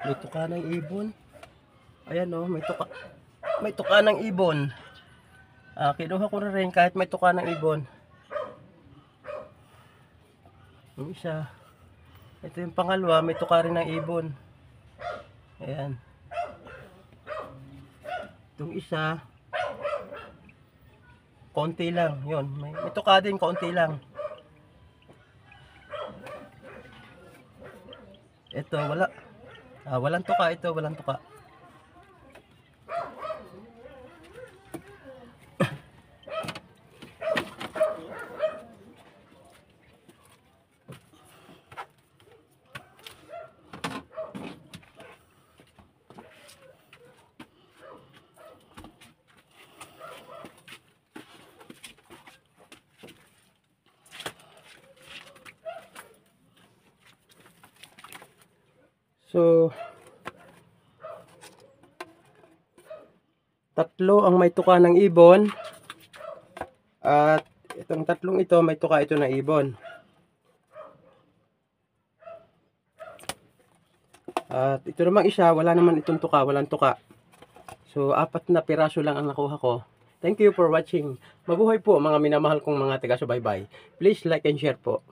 May tuka ng ibon. Ayan oh, may tuka ng ibon. Kinuha ko na rin kahit may tuka ng ibon. Yung isa. Ito yung pangalawa, may tuka rin ng ibon. Ayan. Itong isa, konti lang. Yun, may tuka din, konti lang. Ito, wala. Walang tuka ito, walang tuka. So, tatlo ang may tuka ng ibon. At itong tatlong ito, may tuka ito ng ibon. At ito namang isa, wala naman itong tuka, walang tuka. So, 4 na piraso lang ang nakuha ko. Thank you for watching. Mabuhay po mga minamahal kong mga taga-subaybay. Please like and share po.